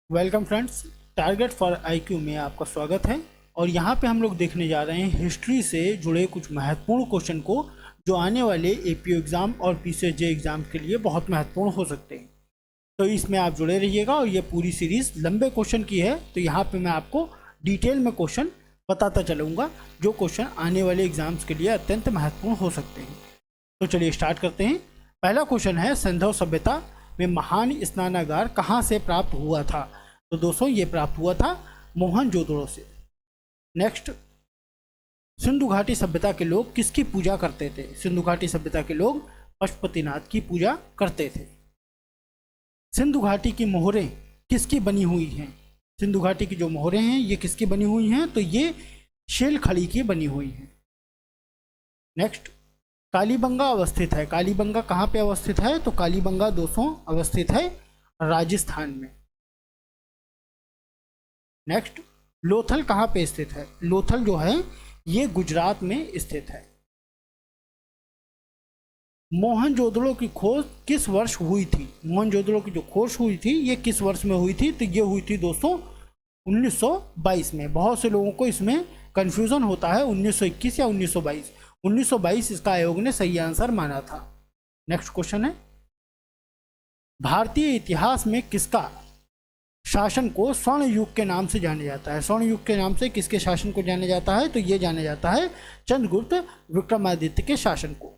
Welcome friends, target for IQ में आपका स्वागत है। और यहाँ पे हम लोग देखने जा रहे हैं हिस्ट्री से जुड़े कुछ महत्वपूर्ण क्वेश्चन को जो आने वाले एपीओ एग्ज़ाम और पीसीएसजे एग्ज़ाम के लिए बहुत महत्वपूर्ण हो सकते हैं। तो इसमें आप जुड़े रहिएगा और ये पूरी सीरीज़ लंबे क्वेश्चन की है, तो यहाँ पे मैं आपको डिटेल में क्वेश्चन बताता चलूँगा जो क्वेश्चन आने वाले एग्ज़ाम्स के लिए अत्यंत महत्वपूर्ण हो सकते हैं। तो चलिए स्टार्ट करते हैं। पहला क्वेश्चन है, सिंधु सभ्यता में महान स्नानागार कहाँ से प्राप्त हुआ था? तो दोस्तों ये प्राप्त हुआ था मोहनजोदड़ो से। नेक्स्ट, सिंधु घाटी सभ्यता के लोग किसकी पूजा करते थे? सिंधु घाटी सभ्यता के लोग पशुपतिनाथ की पूजा करते थे। सिंधु घाटी की मोहरें किसकी बनी हुई हैं? सिंधु घाटी की जो मोहरें हैं ये किसकी बनी हुई हैं? तो ये शेल खड़ी की बनी हुई हैं। नेक्स्ट, कालीबंगा अवस्थित है। कालीबंगा कहाँ पे अवस्थित है? तो कालीबंगा दोस्तों अवस्थित है राजस्थान में। नेक्स्ट, लोथल कहाँ पे स्थित है? लोथल जो है ये गुजरात में स्थित है। मोहनजोदड़ो की खोज किस वर्ष हुई थी? मोहनजोदड़ो की जो खोज हुई थी ये किस वर्ष में हुई थी? तो ये हुई थी दोस्तों 1922 में। बहुत से लोगों को इसमें कंफ्यूजन होता है 1921 या 1922। 1922 इसका आयोग ने सही आंसर माना था। नेक्स्ट क्वेश्चन है, भारतीय इतिहास में किसका शासन को स्वर्ण युग के नाम से जाना जाता है? स्वर्ण युग के नाम से किसके शासन को जाना जाता है? तो ये जाना जाता है चंद्रगुप्त विक्रमादित्य के शासन को।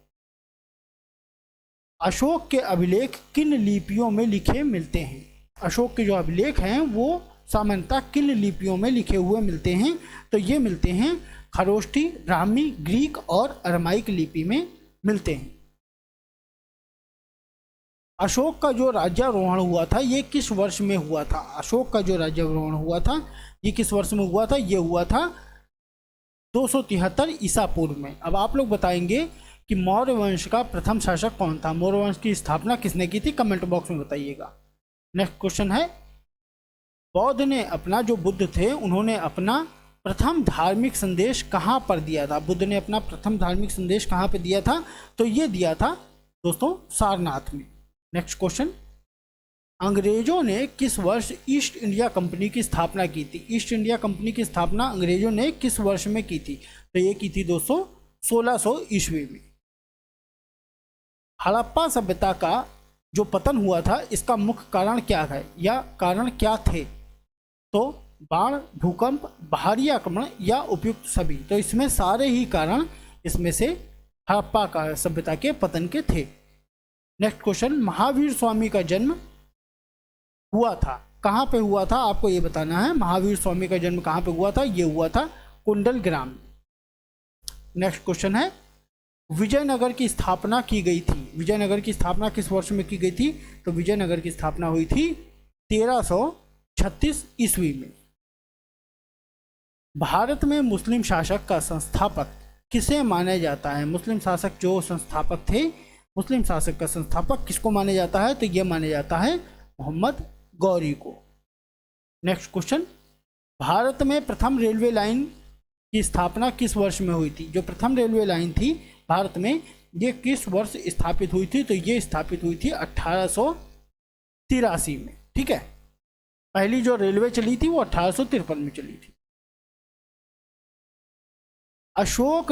अशोक के अभिलेख किन लिपियों में लिखे मिलते हैं? अशोक के जो अभिलेख हैं वो सामान्यतः किन लिपियों में लिखे हुए मिलते हैं? तो ये मिलते हैं खरोष्ठी, ब्राह्मी, ग्रीक और अरमाइक लिपि में मिलते हैं। अशोक का जो राज्यारोहण हुआ था ये किस वर्ष में हुआ था? अशोक का जो राज्यारोहण हुआ था ये किस वर्ष में हुआ था? ये हुआ था 273 ईसा पूर्व में। अब आप लोग बताएंगे कि मौर्य वंश का प्रथम शासक कौन था? मौर्य वंश की स्थापना किसने की थी? कमेंट बॉक्स में बताइएगा। नेक्स्ट क्वेश्चन है, बौद्ध ने अपना जो बुद्ध थे उन्होंने अपना प्रथम धार्मिक संदेश कहाँ पर दिया था? बुद्ध ने अपना प्रथम धार्मिक संदेश कहाँ पर दिया था? तो ये दिया था दोस्तों सारनाथ में। नेक्स्ट क्वेश्चन, अंग्रेजों ने किस वर्ष ईस्ट इंडिया कंपनी की स्थापना की थी? ईस्ट इंडिया कंपनी की स्थापना अंग्रेजों ने किस वर्ष में की थी? तो ये की थी दोस्तों 1600 ईस्वी में। हड़प्पा सभ्यता का जो पतन हुआ था इसका मुख्य कारण क्या है या कारण क्या थे? तो बाढ़, भूकंप, बाहरी आक्रमण या उपयुक्त सभी। तो इसमें सारे ही कारण इसमें से हड़प्पा का सभ्यता के पतन के थे। नेक्स्ट क्वेश्चन, महावीर स्वामी का जन्म हुआ था कहाँ पे हुआ था? आपको ये बताना है महावीर स्वामी का जन्म कहाँ पे हुआ था? ये हुआ था कुंडलग्राम। नेक्स्ट क्वेश्चन है, विजयनगर की स्थापना की गई थी। विजयनगर की स्थापना किस वर्ष में की गई थी? तो विजयनगर की स्थापना हुई थी 1336 ईस्वी में। भारत में मुस्लिम शासक का संस्थापक किसे माना जाता है? मुस्लिम शासक जो संस्थापक थे, मुस्लिम शासक का संस्थापक किसको माना जाता है? तो यह माना जाता है मोहम्मद गौरी को। नेक्स्ट क्वेश्चन, भारत में प्रथम रेलवे लाइन की स्थापना किस वर्ष में हुई थी? जो प्रथम रेलवे लाइन थी भारत में ये किस वर्ष स्थापित हुई थी? तो ये स्थापित हुई थी 1883 में। ठीक है, पहली जो रेलवे चली थी वो 1853 में चली थी। अशोक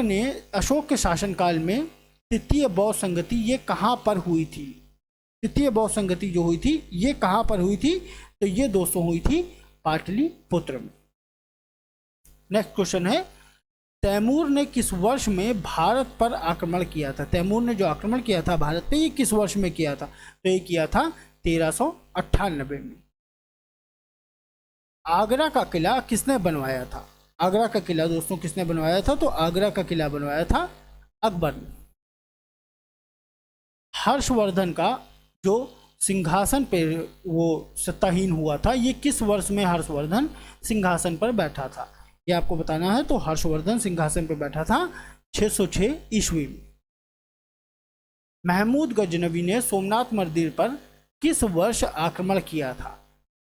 के शासनकाल में तृतीय बौद्ध संगति ये कहाँ पर हुई थी? तृतीय बौद्ध संगति जो हुई थी ये कहाँ पर हुई थी? तो ये दोस्तों हुई थी पाटलिपुत्र में। नेक्स्ट क्वेश्चन है, तैमूर ने किस वर्ष में भारत पर आक्रमण किया था? तैमूर ने जो आक्रमण किया था भारत पे ये किस वर्ष में किया था? तो ये किया था 1398 में। आगरा का किला किसने बनवाया था? आगरा का किला दोस्तों किसने बनवाया था? तो आगरा का किला बनवाया था अकबर ने। हर्षवर्धन का जो सिंहासन पे वो सत्ताहीन हुआ था ये किस वर्ष में हर्षवर्धन सिंहासन पर बैठा था? ये आपको बताना है। तो हर्षवर्धन सिंहासन पर बैठा था 606 ईस्वी में। महमूद गजनवी ने सोमनाथ मंदिर पर किस वर्ष आक्रमण किया था?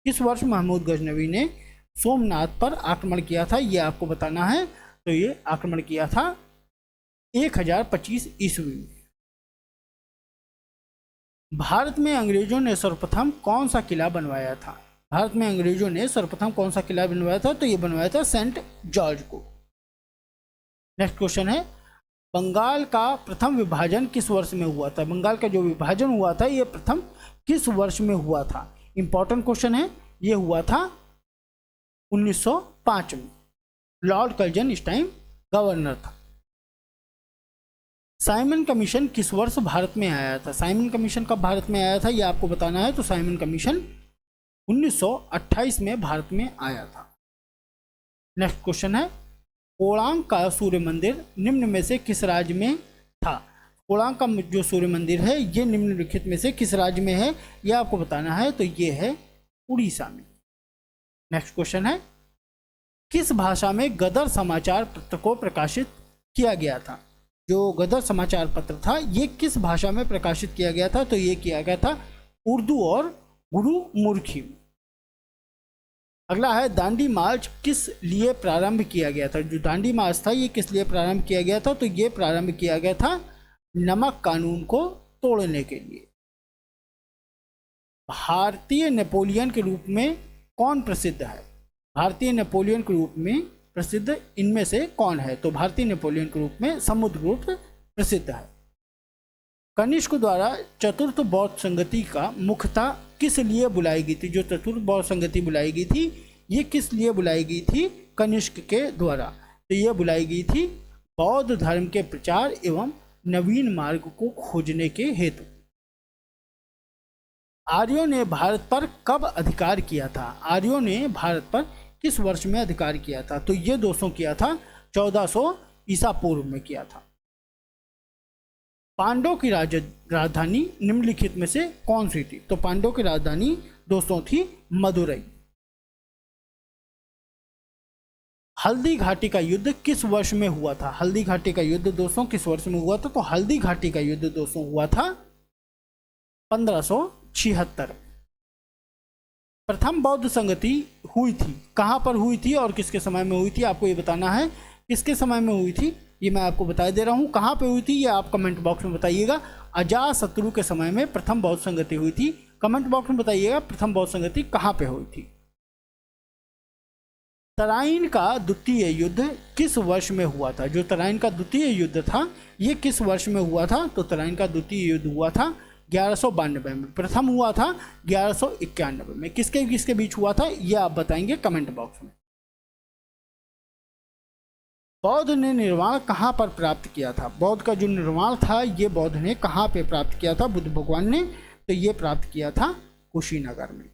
किस वर्ष महमूद गजनवी ने सोमनाथ पर आक्रमण किया था? ये आपको बताना है। तो ये आक्रमण किया था 1025 ईस्वी में। भारत में अंग्रेजों ने सर्वप्रथम कौन सा किला बनवाया था? भारत में अंग्रेजों ने सर्वप्रथम कौन सा किला बनवाया था? तो ये बनवाया था सेंट जॉर्ज को। नेक्स्ट क्वेश्चन है, बंगाल का प्रथम विभाजन किस वर्ष में हुआ था? बंगाल का जो विभाजन हुआ था ये प्रथम किस वर्ष में हुआ था? इंपॉर्टेंट क्वेश्चन है। ये हुआ था 1905 में। लॉर्ड कर्जन इस टाइम गवर्नर था। साइमन कमीशन किस वर्ष भारत में आया था? साइमन कमीशन कब भारत में आया था ये आपको बताना है। तो साइमन कमीशन 1928 में भारत में आया था। नेक्स्ट क्वेश्चन है, कोणार्क का सूर्य मंदिर निम्न में से किस राज्य में था? कोणार्क का जो सूर्य मंदिर है ये निम्नलिखित में से किस राज्य में है यह आपको बताना है। तो ये है उड़ीसा में। नेक्स्ट क्वेश्चन है, किस भाषा में गदर समाचार पत्र को प्रकाशित किया गया था? जो गदर समाचार पत्र था ये किस भाषा में प्रकाशित किया गया था? तो ये किया गया था उर्दू और गुरुमुखी। अगला है, दांडी मार्च किस लिए प्रारंभ किया गया था? जो दांडी मार्च था ये किस लिए प्रारंभ किया गया था? तो ये प्रारंभ किया गया था नमक कानून को तोड़ने के लिए। भारतीय नेपोलियन के रूप में कौन प्रसिद्ध है? भारतीय नेपोलियन के रूप में प्रसिद्ध इनमें से कौन है? तो भारतीय नेपोलियन के रूप में समुद्रगुप्त प्रसिद्ध है। कनिष्क द्वारा चतुर्थ बौद्ध संगति का मुख्यतः किस लिए बुलाई गई थी? जो चतुर्थ बौद्ध संगति बुलाई गई थी ये किस लिए बुलाई गई थी? कनिष्क के द्वारा। तो ये बुलाई गई थी बौद्ध धर्म के प्रचार एवं नवीन मार्ग को खोजने के हेतु। आर्यों ने भारत पर कब अधिकार किया था? आर्यों ने भारत पर किस वर्ष में अधिकार किया था? तो ये दोस्तों किया था 1400 ईसा पूर्व में किया था। पांडवों की राजधानी निम्नलिखित में से कौन सी थी? तो पांडवों की राजधानी दोस्तों थी मदुरई। हल्दी घाटी का युद्ध किस वर्ष में हुआ था? हल्दी घाटी का युद्ध दोस्तों किस वर्ष में हुआ था? तो हल्दी घाटी का युद्ध दोस्तों हुआ था 1576। प्रथम बौद्ध संगति हुई थी कहाँ पर हुई थी और किसके समय में हुई थी? आपको ये बताना है किसके समय में हुई थी ये मैं आपको बता दे रहा हूँ। कहाँ पे हुई थी ये आप कमेंट बॉक्स में बताइएगा। अजातशत्रु के समय में प्रथम बौद्ध संगति हुई थी। कमेंट बॉक्स में बताइएगा प्रथम बौद्ध संगति कहाँ पे हुई थी। तराइन का द्वितीय युद्ध किस वर्ष में हुआ था? जो तराइन का द्वितीय युद्ध था ये किस वर्ष में हुआ था? तो तराइन का द्वितीय युद्ध हुआ था 1192 में। प्रथम हुआ था 1191 में। किसके किसके बीच हुआ था ये आप बताएंगे कमेंट बॉक्स में। बौद्ध ने निर्वाण कहाँ पर प्राप्त किया था? बौद्ध का जो निर्वाण था ये बौद्ध ने कहाँ पे प्राप्त किया था बुद्ध भगवान ने? तो ये प्राप्त किया था कुशीनगर में।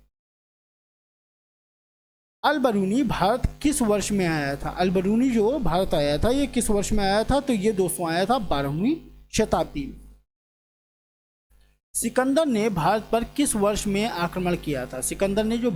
अल-बरूनी भारत किस वर्ष में आया था? अल-बरूनी जो भारत आया था ये किस वर्ष में आया था? तो ये दोस्तों आया था 12वीं शताब्दी में। सिकंदर ने भारत पर किस वर्ष में आक्रमण किया था? सिकंदर ने जो